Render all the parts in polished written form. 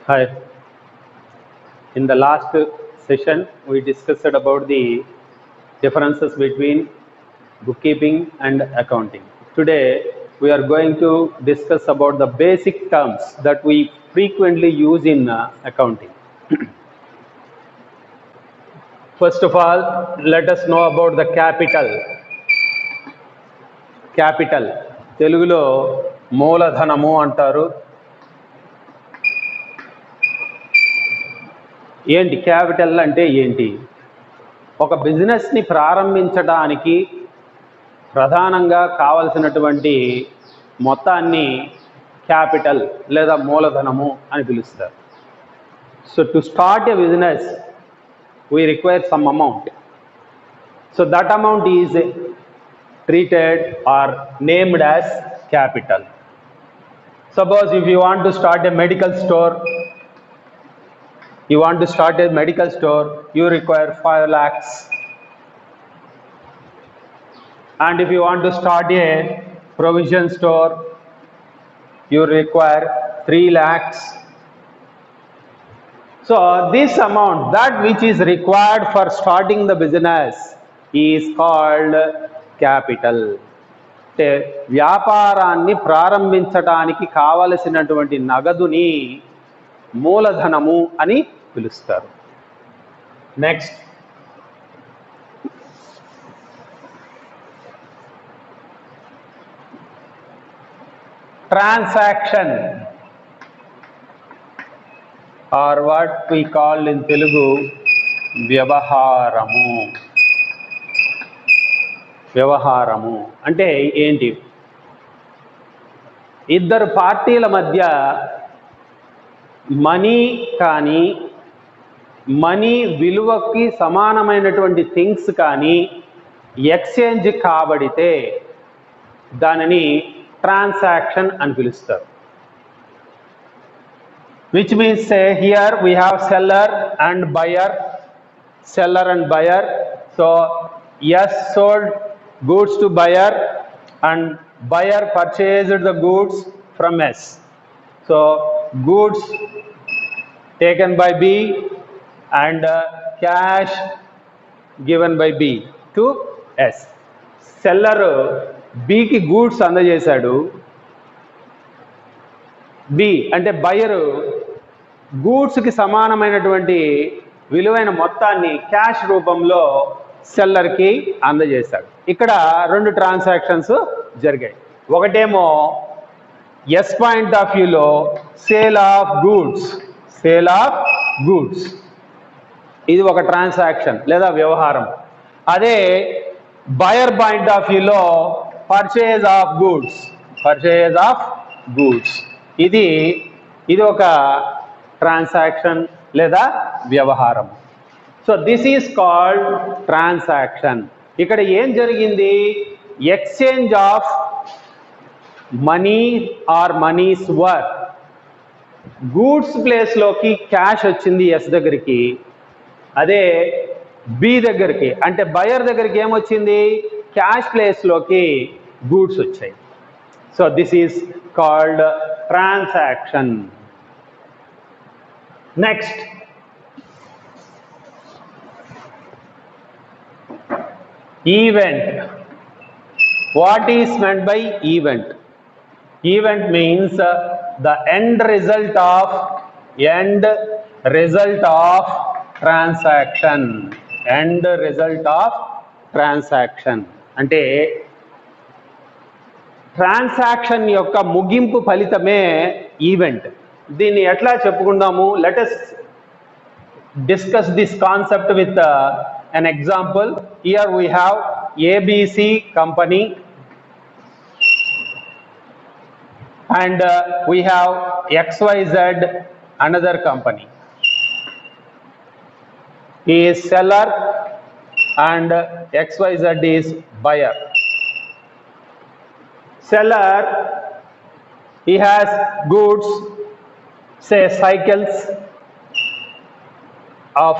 Hi. In the last session, we discussed about the differences between bookkeeping and accounting. Today, we are going to discuss about the basic terms that we frequently use in accounting. First of all, let us know about the capital. Capital తెలుగులో మూలధనము అంటారు. ఏంటి capital అంటే ఏంటి? ఒక బిజినెస్ని ప్రారంభించడానికి ప్రధానంగా కావలసినటువంటి మొత్తాన్ని క్యాపిటల్ లేదా మూలధనము అని పిలుస్తారు. So to start a business we require some amount. So that amount is treated or named as capital. Suppose if you want to start a medical store, you require 5 lakhs. And if you want to start a provision store, you require 3 lakhs. So this amount, that which is required for starting the business, is called capital. అంటే వ్యాపారాన్ని ప్రారంభించడానికి కావలసినటువంటి నగదుని మూలధనము అని పిలుస్తారు. Next, transaction or what we call in Telugu వ్యవహారము. వ్యవహారము అంటే ఏంటి? ఇద్దరు పార్టీల మధ్య మనీ కానీ మనీ విలువకి సమానమైనటువంటి థింగ్స్ కానీ ఎక్స్చేంజ్ కాబడితే దానిని ట్రాన్సాక్షన్ అని పిలుస్తారు. Which means say here we have seller and buyer. So S sold goods to buyer and buyer purchased the goods from S. So goods taken by B and cash given by B to S. Seller B కి goods అందజేశాడు. B అంటే buyer గూడ్స్కి సమానమైనటువంటి విలువైన మొత్తాన్ని cash రూపంలో సెల్లర్కి అందజేశాడు. ఇక్కడ 2 transactions జరిగాయి. ఒకటేమో S point of వ్యూలో సేల్ ఆఫ్ గూడ్స్, ఇది ఒక ట్రాన్సాక్షన్ లేదా వ్యవహారం. అదే బయర్ పాయింట్ ఆఫ్ వ్యూలో పర్చేజ్ ఆఫ్ గూడ్స్, ఇది ఒక ట్రాన్సాక్షన్ లేదా వ్యవహారం. So this is called transaction. ఇక్కడ ఏం జరిగింది? Exchange of money or money's worth. Goods ప్లేస్లోకి క్యాష్ వచ్చింది ఎస్ దగ్గరికి, అదే బి దగ్గరికి అంటే బయర్ దగ్గరికి ఏమొచ్చింది? క్యాష్ ప్లేస్లోకి గూడ్స్ వచ్చాయి. So this is called transaction. Next, event. What is meant by event? Event means the end result of transaction. అంటే ట్రాన్సాక్షన్ యొక్క ముగింపు ఫలితమే ఈవెంట్. దీన్ని ఎట్లా చెప్పుకుందాము? Let us discuss this concept with an example. Here we have ABC company and we have XYZ another company. He is seller and XYZ is buyer. Seller, he has goods, say cycles of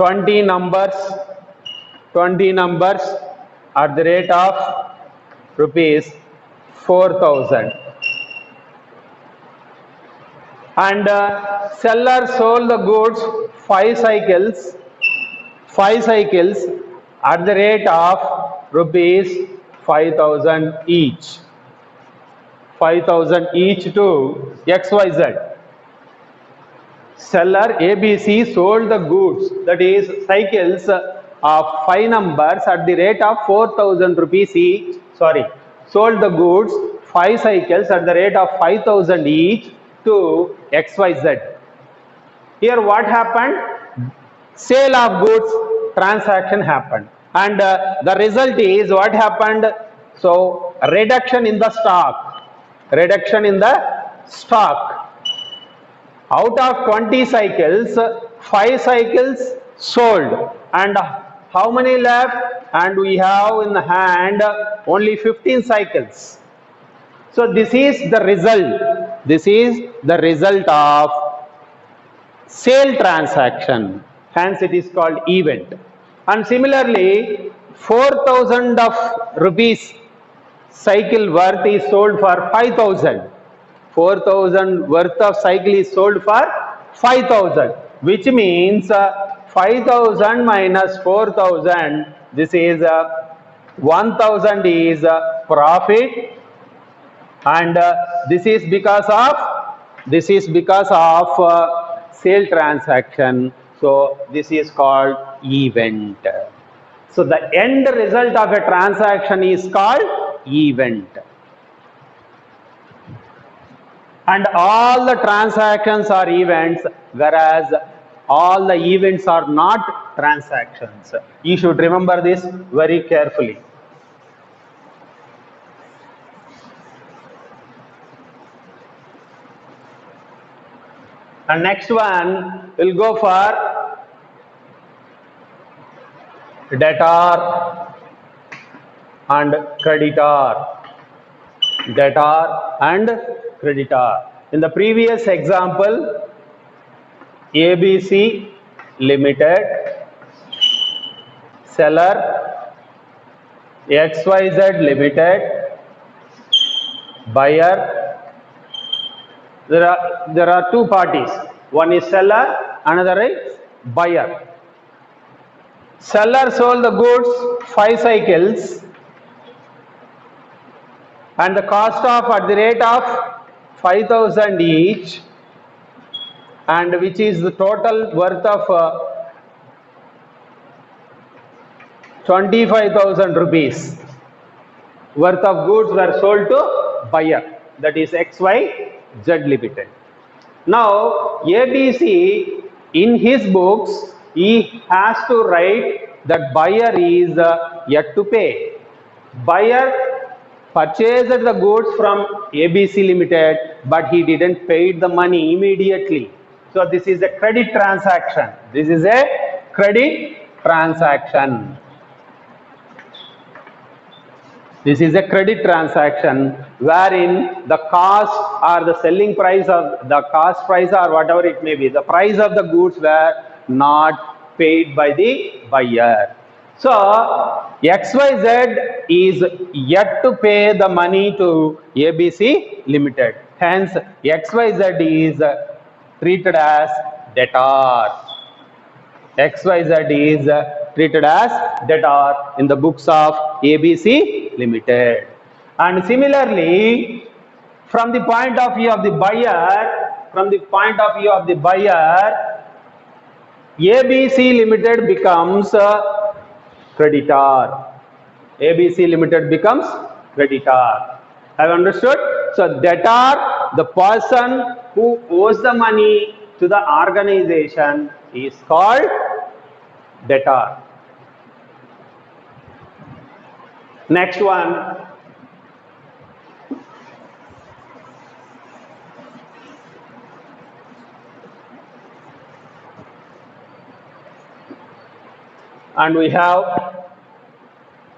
20 numbers at the rate of rupees 4,000. and seller sold the goods 5 cycles at the rate of rupees 5,000 each. 5,000 each to XYZ. Seller ABC sold the goods, that is cycles of 5 numbers at the rate of 4,000 rupees each. Sold the goods 5 cycles at the rate of 5,000 each to XYZ. Here what happened? Sale of goods transaction happened, and the result is what happened? So reduction in the stock. Out of 20 cycles, 5 cycles sold, and how many left? And we have in the hand only 15 cycles. So this is the result of sale transaction, hence it is called event. And similarly, 4,000 of rupees cycle worth is sold for 5,000. 4,000 worth of cycle is sold for 5,000, which means 5,000 minus 4,000, this is 1,000 is profit, and this is because of sale transaction. So this is called event. So the end result of a transaction is called event. And all the transactions are events, whereas all the events are not transactions. You should remember this very carefully. And next one will go for debtor and creditor. In the previous example, ABC Limited, seller XYZ Limited, buyer. There are two parties. One is seller, another is buyer. Seller sold the goods 5 cycles and the cost of at the rate of 5,000 each, and which is the total worth of 25,000 rupees worth of goods were sold to buyer, that is XYZ Limited. Now ABC in his books he has to write that buyer is yet to pay. Buyer purchased the goods from ABC Limited, but he didn't pay the money immediately. So this is a credit transaction. This is a credit transaction wherein the cost or the selling price of the cost price or whatever it may be, the price of the goods were not paid by the buyer. So XYZ is yet to pay the money to ABC Limited. Hence XYZ is treated as debtor. XYZ is treated as debtor in the books of ABC Limited. And similarly, from the point of view of the buyer, ABC Limited becomes creditor. ABC Limited becomes creditor. Have you understood? So debtor, the person who owes the money to the organization, is called debtor. Next one. And we have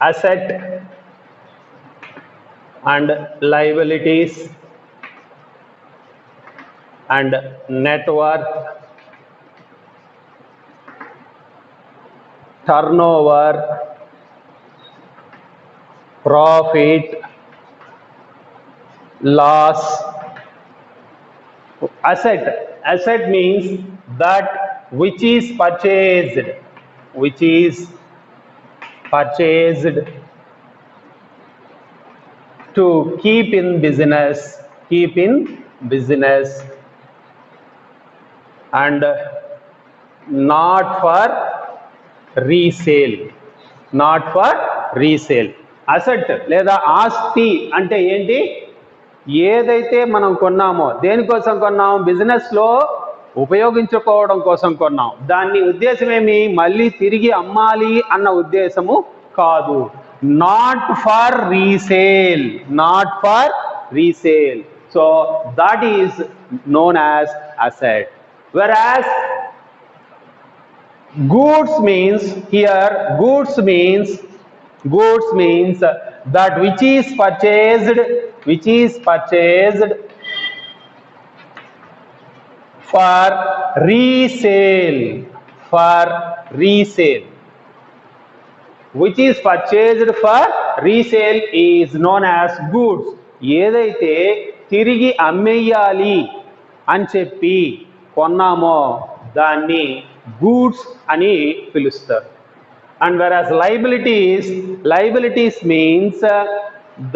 asset and liabilities and net worth, turnover, profit, loss, Asset means that which is purchased to keep in business and not for resale. Asset లేదా ఆస్తి అంటే ఏంటి? ఏదైతే మనం కొన్నామో, దేనికోసం కొన్నాం? బిజినెస్లో ఉపయోగించుకోవడం కోసం కొన్నాం. దాని ఉద్దేశం ఏమి? మళ్ళీ తిరిగి అమ్మాలి అన్న ఉద్దేశము కాదు. Not for resale. So that is known as asset. Whereas goods means that which is purchased for resale. Which is purchased for resale is known as goods. ఏదైతే తిరిగి అమ్మేయాలి అని చెప్పి కొన్నామో దాన్ని గూడ్స్ అని పిలుస్తారు. And whereas liabilities means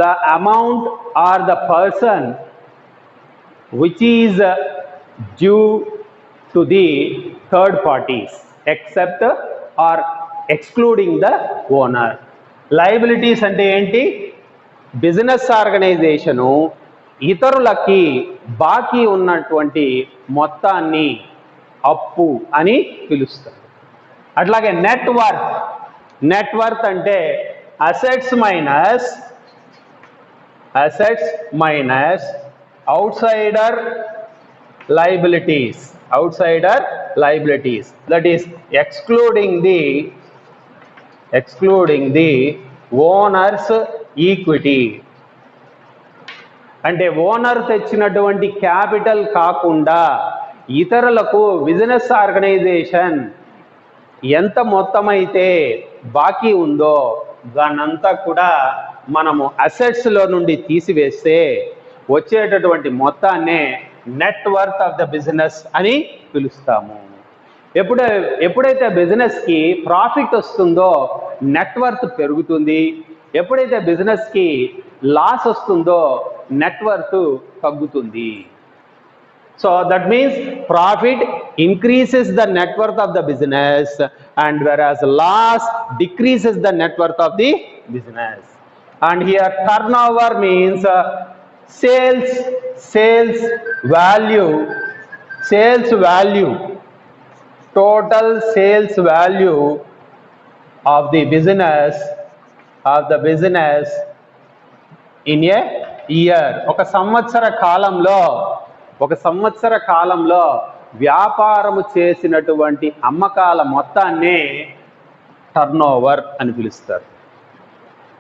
the amount or the person which is due to the third parties except or excluding the owner. Liabilities అంటే ఏంటి? బిజినెస్ ఆర్గనైజేషను ఇతరులకి బాకీ ఉన్నటువంటి మొత్తాన్ని అప్పు అని పిలుస్తారు. అట్లాగే నెట్ వర్త్ అంటే assets minus outsider liabilities, that is excluding the owners equity. అంటే ఓనర్ తెచ్చినటువంటి క్యాపిటల్ కాకుండా ఇతరులకు బిజినెస్ ఆర్గనైజేషన్ ఎంత మొత్తం అయితే బాకీ ఉందో దానంతా కూడా మనము అసెట్స్లో నుండి తీసివేస్తే వచ్చేటటువంటి మొత్తాన్నే net worth of the business అని పిలుస్తాము. ఎప్పుడైతే బిజినెస్కి ప్రాఫిట్ వస్తుందో నెట్ వర్త్ పెరుగుతుంది. ఎప్పుడైతే బిజినెస్కి లాస్ వస్తుందో నెట్ వర్త్ తగ్గుతుంది. So that means profit increases the net worth of the business, and whereas loss decreases the net worth of the business. And here turnover means sales value, total sales value of the business in a year. ఒక సంవత్సర కాలంలో వ్యాపారము చేసినటువంటి అమ్మకాల మొత్తాన్నే turnover అని పిలుస్తారు.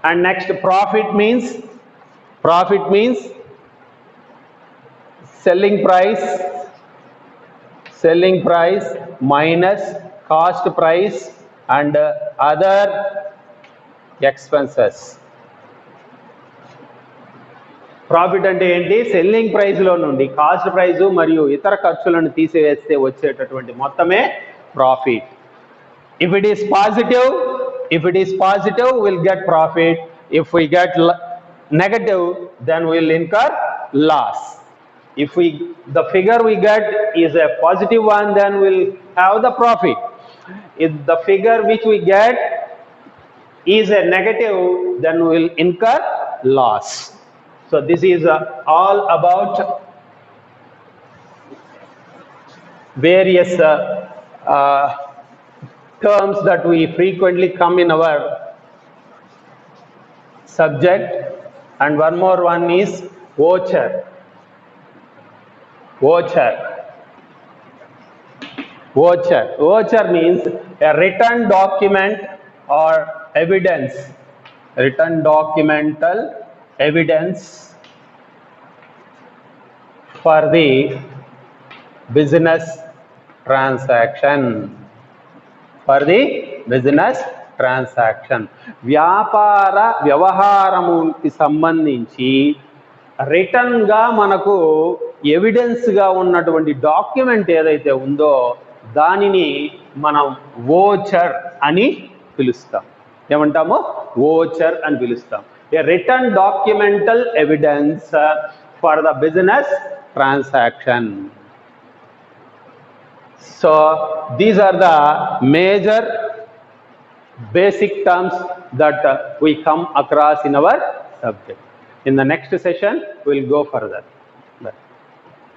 And next profit means selling price minus cost price and other expenses. Profit అంటే ఏంటి? సెల్లింగ్ ప్రైస్లో నుండి కాస్ట్ ప్రైజు మరియు ఇతర ఖర్చులను తీసివేస్తే వచ్చేటటువంటి మొత్తమే profit. If it is positive will get profit. If we get negative then will incur loss. If the figure we get is a positive one, then we'll have the profit. If the figure which we get is a negative, then we'll incur loss. So this is all about various terms that we frequently come in our subject. And one more one is voucher. Voucher means a written document or evidence, documental evidence for the business transaction. వ్యాపార వ్యవహారముకి సంబంధించి రిటర్న్గా మనకు ఎవిడెన్స్గా ఉన్నటువంటి document ఏదైతే ఉందో దానిని మనం voucher అని పిలుస్తాం. ఏమంటాము? వోచర్ అని పిలుస్తాం. A return documental evidence for the business transaction. So these are the major basic terms that we come across in our subject. In the next session we will go further.